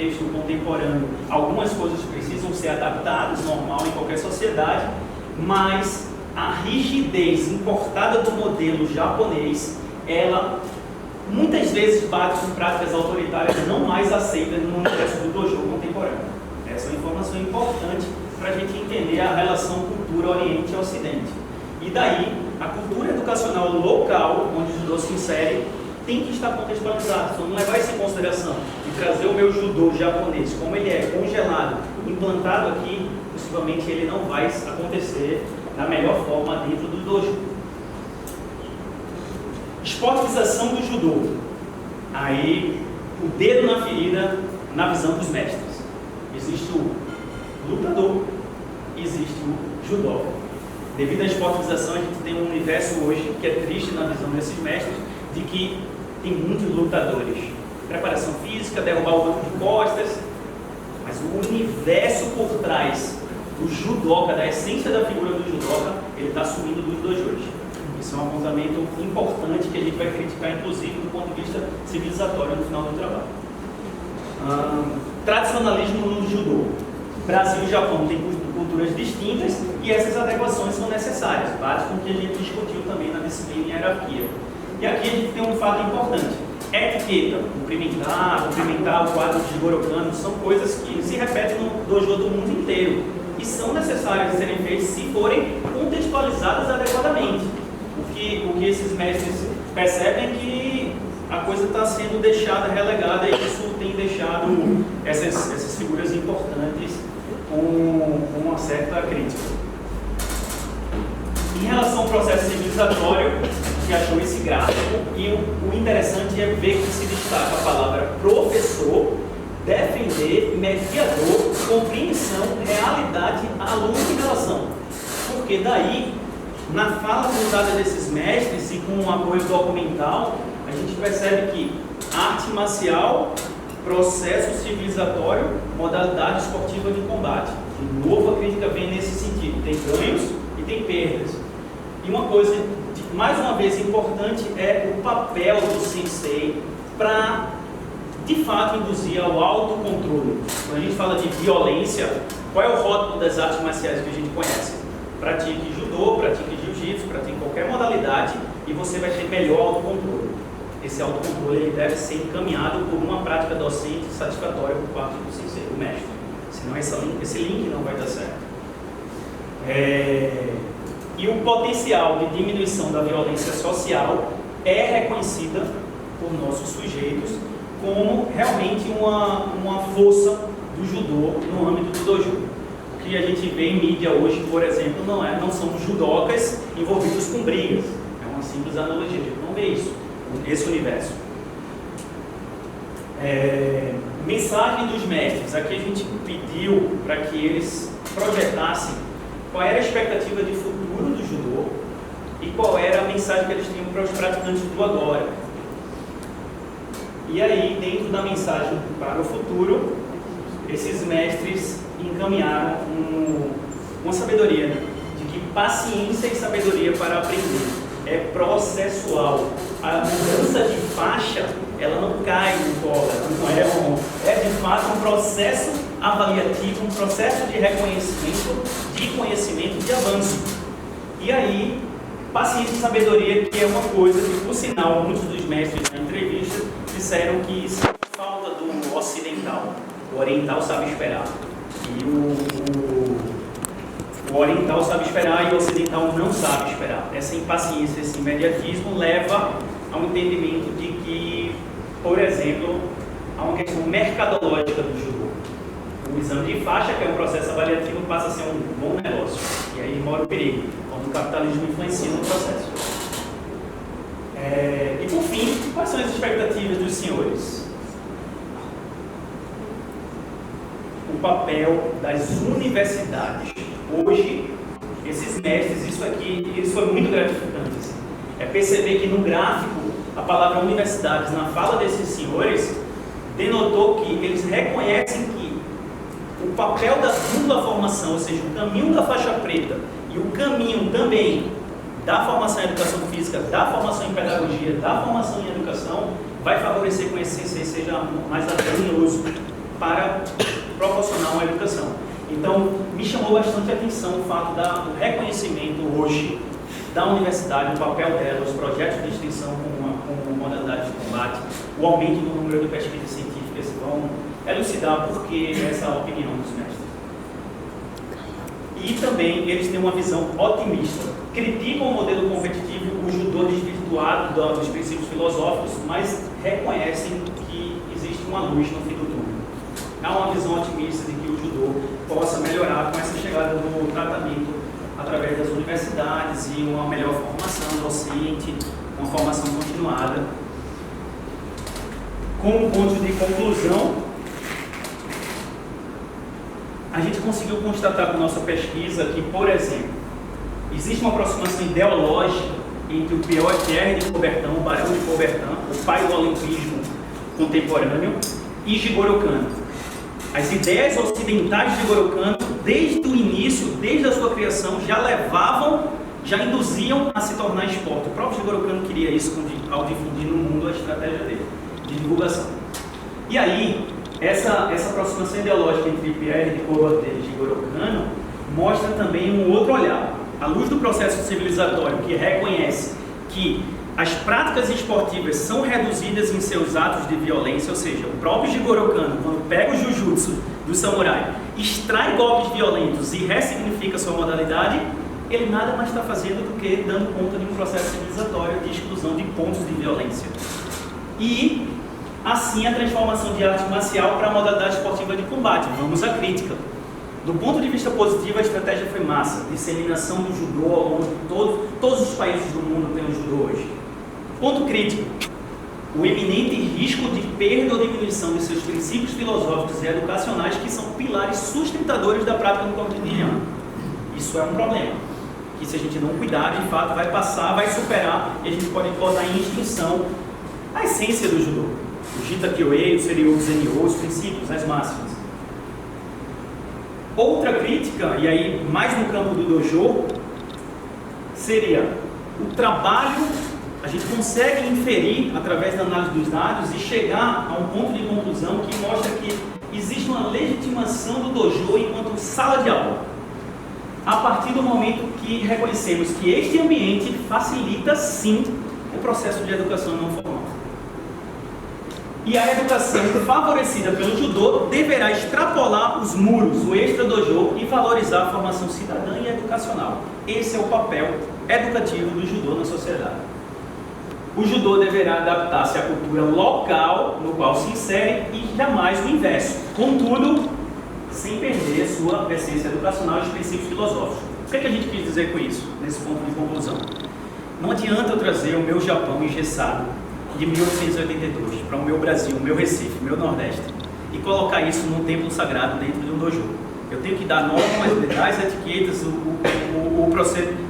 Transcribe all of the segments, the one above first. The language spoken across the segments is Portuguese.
contexto contemporâneo, algumas coisas precisam ser adaptadas, normal em qualquer sociedade, mas a rigidez importada do modelo japonês, ela muitas vezes bate com práticas autoritárias não mais aceitas no universo do dojo contemporâneo. Essa é uma informação importante para a gente entender a relação cultura Oriente e Ocidente. E daí, a cultura educacional local, onde o judô se insere, tem que estar contextualizado. Então, não levar isso em consideração e trazer o meu judô japonês, como ele é congelado, implantado aqui, possivelmente ele não vai acontecer da melhor forma dentro do dojo. Esportivização do judô. Aí, o dedo na ferida, na visão dos mestres. Existe o lutador, existe o judoca. Devido à esportivização, a gente tem um universo hoje que é triste na visão desses mestres, de que tem muitos lutadores. Preparação física, derrubar o banco de costas, mas o universo por trás do judoca, da essência da figura do judoca, ele está sumindo dos dojos. Isso é um apontamento importante que a gente vai criticar, inclusive, do ponto de vista civilizatório no final do trabalho. Tradicionalismo no judô. Brasil e Japão têm culturas distintas e essas adequações são necessárias, base com o que a gente discutiu também na disciplina e hierarquia. E aqui a gente tem um fato importante. Etiqueta, cumprimentar o quadro de Jigoro Kano, são coisas que se repetem no dojo do mundo inteiro e são necessárias de serem feitas se forem contextualizadas adequadamente. O que esses mestres percebem é que a coisa está sendo deixada, relegada, e isso tem deixado essas figuras importantes com uma certa crítica. Em relação ao processo civilizatório, que achou esse gráfico, e o interessante é ver que se destaca a palavra professor, defender, mediador, compreensão, realidade, aluno e relação. Porque daí, na fala cruzada desses mestres e com o apoio documental, a gente percebe que arte marcial, processo civilizatório, modalidade esportiva de combate. De novo, a crítica vem nesse sentido. Tem ganhos e tem perdas. E uma coisa, mais uma vez, importante é o papel do sensei para, de fato, induzir ao autocontrole. Quando a gente fala de violência, qual é o rótulo das artes marciais que a gente conhece? Pratique judô, pratique jiu-jitsu, pratique qualquer modalidade e você vai ter melhor autocontrole. Esse autocontrole ele deve ser encaminhado por uma prática docente satisfatória por parte do sensei, do mestre. Senão esse link não vai dar certo. E o potencial de diminuição da violência social é reconhecida por nossos sujeitos como realmente uma força do judô no âmbito do dojo. O que a gente vê em mídia hoje, por exemplo, não são judocas envolvidos com brigas. É uma simples analogia, a gente não vê isso nesse universo. Mensagem dos mestres. Aqui a gente pediu para que eles projetassem qual era a expectativa de futuro do judô e qual era a mensagem que eles tinham para os praticantes do agora. E aí, dentro da mensagem para o futuro, esses mestres encaminharam uma sabedoria, de que paciência e sabedoria para aprender é processual. A mudança de faixa, ela não cai no colo, é de fato um processo avaliativo, um processo de reconhecimento, de conhecimento, de avanço. E aí, paciência e sabedoria, que é uma coisa que, por sinal, muitos dos mestres na entrevista disseram que isso é falta do ocidental. O oriental sabe esperar. E o oriental sabe esperar e o ocidental não sabe esperar. Essa impaciência, esse imediatismo leva a um entendimento de que, por exemplo, há uma questão mercadológica do judô. O exame de faixa, que é um processo avaliativo, passa a ser um bom negócio. E aí mora o perigo, quando o capitalismo influencia no processo. E por fim, quais são as expectativas dos senhores? O papel das universidades. Hoje, esses mestres, isso foi muito gratificante. Assim. É perceber que no gráfico, a palavra universidades, na fala desses senhores, denotou que eles reconhecem que o papel da dupla formação, ou seja, o caminho da faixa preta e o caminho também da formação em educação física, da formação em pedagogia, da formação em educação, vai favorecer que esse sensei seja mais harmonioso para proporcionar uma educação. Então, me chamou bastante a atenção o fato do reconhecimento hoje da universidade, o papel dela, os projetos de extensão com modalidade de combate, o aumento do número de pesquisas científicas vão elucidar por que essa opinião dos mestres. E também eles têm uma visão otimista. Criticam o modelo competitivo, o judô desvirtuado dos princípios filosóficos, mas reconhecem que existe uma luz no fim do túnel. Há uma visão otimista de que o judô possa melhorar com essa chegada do tratamento através das universidades e uma melhor formação docente, uma formação continuada. Como ponto de conclusão, a gente conseguiu constatar com nossa pesquisa que, por exemplo, existe uma aproximação ideológica entre o Pierre de Coubertin, o Barão de Coubertin, o pai do olimpismo contemporâneo, e Jigoro Kano. As ideias ocidentais de Jigoro Kano, desde o início, desde a sua criação, já induziam a se tornar esporte. O próprio Jigoro Kano queria isso ao difundir no mundo a estratégia dele, de divulgação. E aí, essa aproximação ideológica entre Pierre de Coubertin e Jigoro Kano mostra também um outro olhar. À luz do processo civilizatório que reconhece que as práticas esportivas são reduzidas em seus atos de violência, ou seja, o próprio Jigoro Kano, quando pega o Jujutsu do samurai, extrai golpes violentos e ressignifica sua modalidade, ele nada mais está fazendo do que dando conta de um processo civilizatório de exclusão de pontos de violência. E assim a transformação de arte marcial para a modalidade esportiva de combate. Vamos à crítica. Do ponto de vista positivo, a estratégia foi massa. Disseminação do judô ao longo de todos os países do mundo têm o judô hoje. Ponto crítico. O eminente risco de perda ou diminuição de seus princípios filosóficos e educacionais que são pilares sustentadores da prática no cotidiano. Isso é um problema. Que se a gente não cuidar, de fato, vai passar, vai superar e a gente pode botar em extinção a essência do judô. O Jita Kyoei, o Seryu Zenyo, os princípios, as máximas. Outra crítica, e aí mais no campo do dojo, seria o trabalho. A gente consegue inferir através da análise dos dados e chegar a um ponto de conclusão que mostra que existe uma legitimação do dojo enquanto sala de aula, a partir do momento que reconhecemos que este ambiente facilita sim o processo de educação não formal. E a educação favorecida pelo judô deverá extrapolar os muros, o extra-dojo, e valorizar a formação cidadã e educacional. Esse é o papel educativo do judô na sociedade. O judô deverá adaptar-se à cultura local no qual se insere e jamais o inverso. Contudo, sem perder sua essência educacional e os princípios filosóficos. O que a gente quis dizer com isso, nesse ponto de conclusão? Não adianta eu trazer o meu Japão engessado de 1882 para o meu Brasil, o meu Recife, o meu Nordeste, e colocar isso num templo sagrado dentro de um dojo. Eu tenho que dar normas, dar as etiquetas, o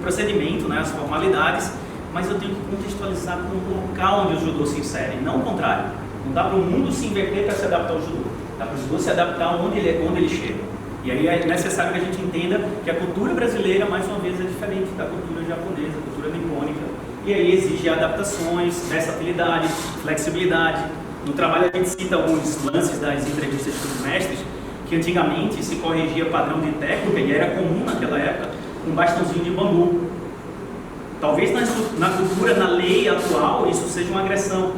procedimento, né, as formalidades, mas eu tenho que contextualizar com o local onde o judô se insere, não o contrário. Não dá para o mundo se inverter para se adaptar ao judô. Dá para o judô se adaptar onde ele chega. E aí é necessário que a gente entenda que a cultura brasileira, mais uma vez, é diferente da cultura japonesa, da cultura nipônica. E aí exige adaptações, versatilidade, flexibilidade. No trabalho a gente cita alguns lances das entrevistas com os mestres, que antigamente se corrigia padrão de técnica, e era comum naquela época, um bastãozinho de bambu. Talvez na cultura, na lei atual, isso seja uma agressão.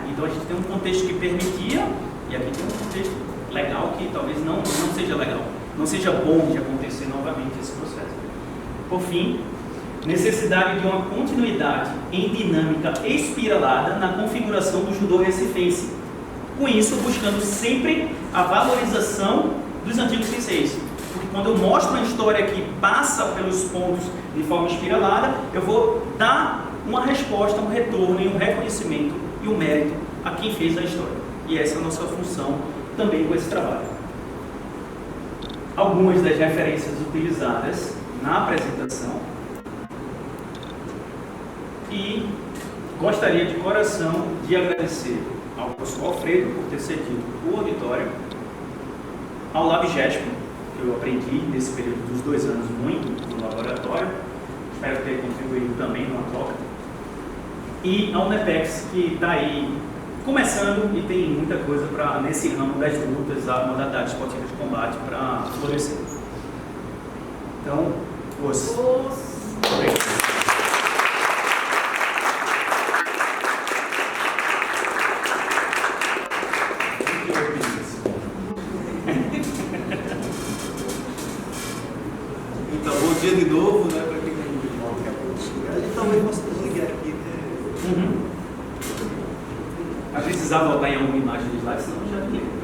Então a gente tem um contexto que permitia, e aqui tem um contexto legal que talvez não seja legal, não seja bom de acontecer novamente esse processo. Por fim, necessidade de uma continuidade em dinâmica espiralada na configuração do judô recifense. Com isso, buscando sempre a valorização dos antigos senseis. Porque quando eu mostro uma história que passa pelos pontos de forma espiralada, eu vou dar uma resposta, um retorno e um reconhecimento e um mérito a quem fez a história. E essa é a nossa função também com esse trabalho. Algumas das referências utilizadas na apresentação. E gostaria de coração de agradecer ao professor Alfredo por ter cedido o auditório, ao LabGESP, que eu aprendi nesse período dos 2 anos muito no laboratório, espero ter contribuído também numa troca, e ao NEPEX, que está aí começando e tem muita coisa nesse ramo das lutas, a modalidade esportiva de combate para florescer. Então, os. Obrigado. Então, bom dia de novo, né, para quem acabou de chegar. A gente talvez possa ligar aqui, né? A precisar voltar em alguma imagem de slide, senão já vi.